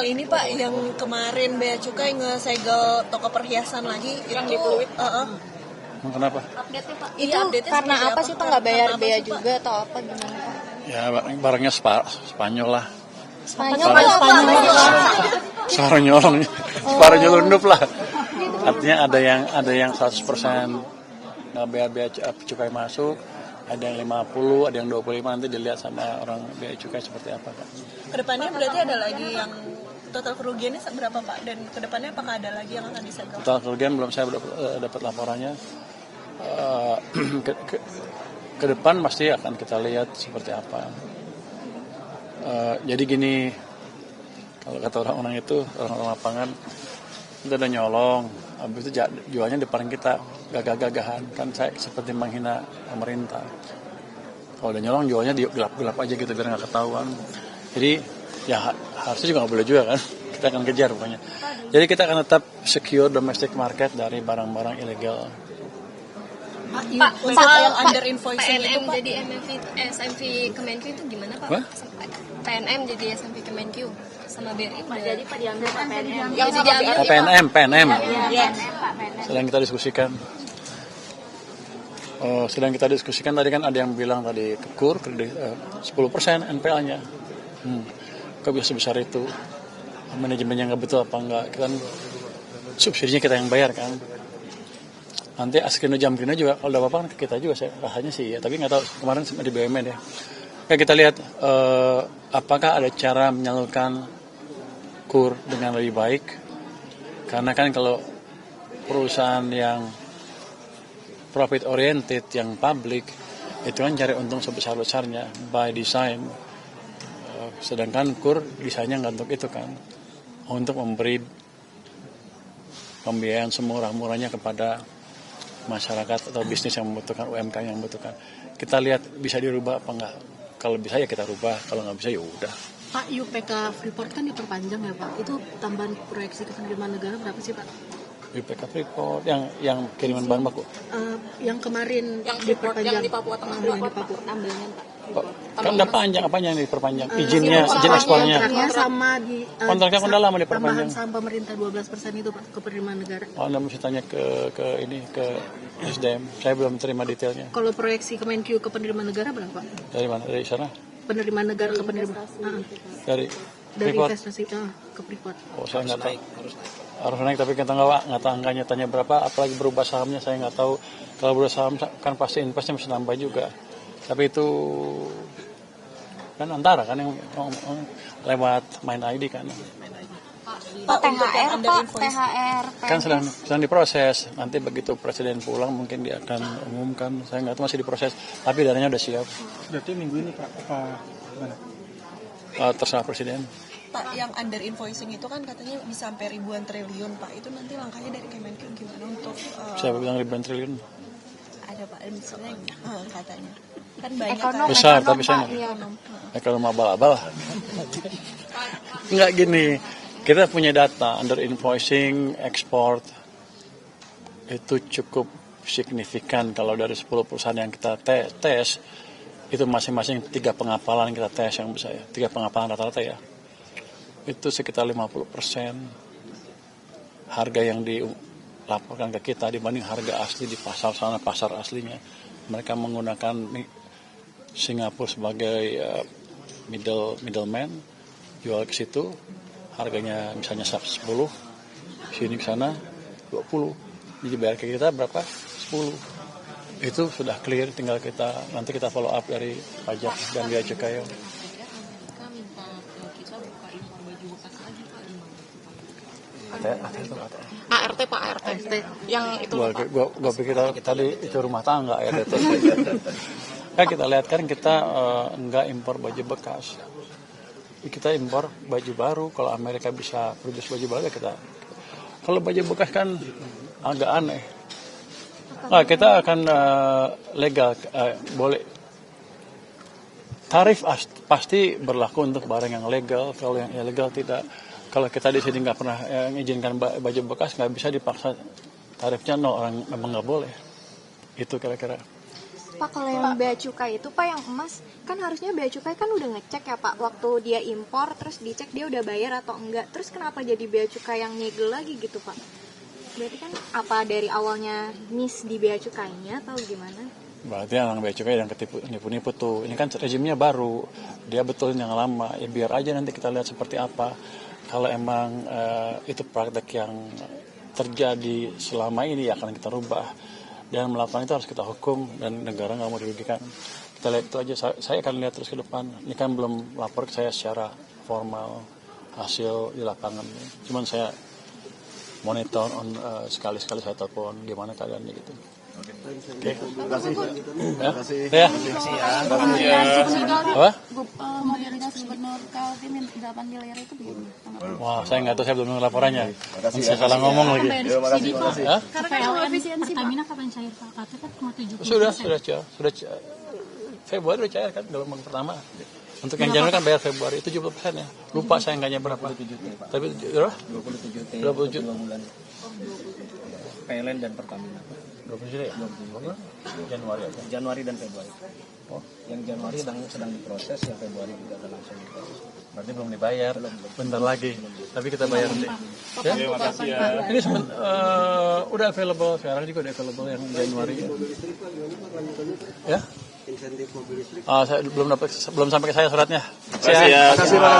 Ini Pak, yang kemarin Bea Cukai ngesegel toko perhiasan lagi yang itu di Pluit. Kenapa? Update-nya Pak. Itu karena apa sih Pak, nggak bayar bea juga atau apa gimana Pak? Ya barangnya Spanyol lah. Spanyol apa? Separuh nyolong, separuh nyelundup lah. Artinya ada yang 100% nggak bayar bea cukai masuk, ada yang 50, ada yang 25, nanti dilihat sama orang bea cukai seperti apa Pak. Kedepannya berarti ada lagi yang total kerugiannya berapa Pak? Dan kedepannya apakah ada lagi yang akan disegel? Total kerugian belum saya dapat laporannya. Ke depan pasti akan kita lihat seperti apa. Jadi gini, kalau kata orang-orang itu, orang-orang lapangan, kita udah nyolong, habis itu jualnya depan kita, gagah-gagahan, kan saya seperti menghina pemerintah. Kalau udah nyolong jualnya gelap-gelap aja gitu biar nggak ketahuan. Jadi ya harusnya juga nggak boleh juga kan, kita akan kejar pokoknya. Jadi kita akan tetap secure domestic market dari barang-barang ilegal. Pak, yang under invoicing PNM itu Pak. jadi SMV Kemenq itu gimana Pak? What? PNM jadi SMV Kemenq sama BRI Jadi Pak diambil Pak PNM. yang diambil PNM. Iya. Sedang kita diskusikan. Sedang kita diskusikan tadi kan ada yang bilang tadi KUR 10% NPL-nya. Kok bisa sebesar itu? Manajemennya nggak betul apa enggak? Kan subsidinya kita yang bayar kan. Nanti Askrino Jamkrino juga kalau udah apa-apa kan ke kita juga saya rasanya sih ya, tapi nggak tahu kemarin di BUMN ya. Kayak kita lihat apakah ada cara menyalurkan KUR dengan lebih baik, karena kan kalau perusahaan yang profit oriented, yang public, itu kan cari untung sebesar-besarnya by design. Sedangkan KUR desainnya nggak untuk itu kan, untuk memberi pembiayaan semurah-murahnya kepada masyarakat atau bisnis yang membutuhkan, UMKM yang membutuhkan. Kita lihat bisa dirubah apa enggak. Kalau bisa ya kita rubah, kalau nggak bisa ya udah. Pak, UPK Freeport kan diperpanjang ya Pak. Itu tambahan proyeksi penerimaan negara berapa sih Pak? UPK Freeport yang kiriman bahan baku. Yang kemarin yang diperpanjang yang di Papua Tengah yang di Papua. tambahan Pak. Kan udah panjang, apanya yang diperpanjang? Izin ekspornya. Kontraknya sama di Kontraknya kan udah lama diperpanjang. tambahan saham pemerintah 12% itu Pak ke penerimaan negara. Anda mesti tanya ke SDM. Saya belum terima detailnya. Kalau proyeksi Kemenq ke penerimaan negara berapa? Dari mana? Dari sana? Penerimaan negara ke penerimaan Dari dari Freeport? investasi ke Freeport. Oh, saya nggak tahu. Harus naik, tapi kita nggak tahu angkanya, tanya berapa, apalagi berubah sahamnya saya nggak tahu. Kalau berubah saham kan pasti investnya mesti nambah juga. Tapi itu kan antara kan yang lewat Main ID kan. Pak THR Pak, THR. Kan sedang diproses. Nanti begitu presiden pulang mungkin dia akan umumkan. Saya nggak tahu, masih diproses. Tapi dananya udah siap. Berarti minggu ini Pak, apa gimana? Terserah presiden. Pak, yang under invoicing itu kan katanya bisa sampai ribuan triliun Pak. Itu nanti langkahnya dari Kemenq gimana untuk Siapa bilang ribuan triliun? ada Pak, misalnya katanya. Kan banyak Ekonom, kan. Besar, ekonom, tapi saya Pak, nggak. iya. Kalau mau abal-abal. Enggak gini. Kita punya data under invoicing, export itu cukup signifikan. Kalau dari 10 perusahaan yang kita tes, itu masing-masing 3 pengapalan kita tes yang besar ya. 3 pengapalan rata-rata ya. Itu sekitar 50% harga yang dilaporkan ke kita dibanding harga asli di pasar sana, pasar aslinya. Mereka menggunakan Singapura sebagai middleman, jual ke situ, harganya misalnya 10, sini ke sana 20, jadi bayar ke kita berapa? 10. Itu sudah clear, tinggal nanti kita follow up dari pajak dan bea cukai. ART Pak, ART. Yang itu Gua pikir tadi itu rumah tangga ya. Kan kita lihat kan kita enggak impor baju bekas. Kita impor baju baru. Kalau Amerika bisa produksi baju baru ya kita. Kalau baju bekas kan agak aneh. Nah, kita akan legal, boleh. Tarif pasti berlaku untuk barang yang legal. Kalau yang ilegal tidak. Kalau kita di sini nggak pernah mengizinkan baju bekas, nggak bisa dipaksa tarifnya 0, orang memang nggak boleh. Itu kira-kira. Pak, kalau yang bea cukai itu Pak yang emas, kan harusnya bea cukai kan udah ngecek ya Pak, waktu dia impor terus dicek dia udah bayar atau enggak. Terus kenapa jadi bea cukai yang nyegel lagi gitu Pak? Berarti kan apa dari awalnya miss di bea cukainya atau gimana? Berarti orang bea cukai yang nipu-nipu tuh. Ini kan rezimnya baru, dia betulin yang lama. Ya biar aja nanti kita lihat seperti apa. Kalau emang itu praktek yang terjadi selama ini ya akan kita rubah. Dan melakukan itu harus kita hukum dan negara nggak mau dirugikan. Kita lihat itu aja. Saya akan lihat terus ke depan. Ini kan belum lapor ke saya secara formal hasil di lapangan. Cuman saya monitor sekali-sekali saya telepon gimana keadaannya gitu. Oke. Terima kasih. Ya. Apa? Mobilitas Gubernur Kaltim yang 8 miliar itu begini. Wah, saya nggak tahu, saya belum dengar laporannya. Saya salah ngomong lagi. Hah? Karena kan efisiensi Pertamina kapan cair Pak? Katanya kan cuma 70%. Sudah Februari udah cair kan dalam pertama. Untuk yang Januari kan bayar Februari 70% ya. Lupa saya enggaknya berapa. Tapi berapa? 27 27 2 bulan. PLN dan Pertamina. 27 ya? Januari aja. Januari dan Februari. Oh, yang Januari sedang diproses, yang Februari juga akan langsung diproses. Berarti belum dibayar. Bentar lagi. Tapi kita bayar nanti. Ya? Terima kasih ya. Ini udah available, sekarang juga udah available yang Januari. Ya? Saya belum sampai ke saya suratnya. Terima kasih ya.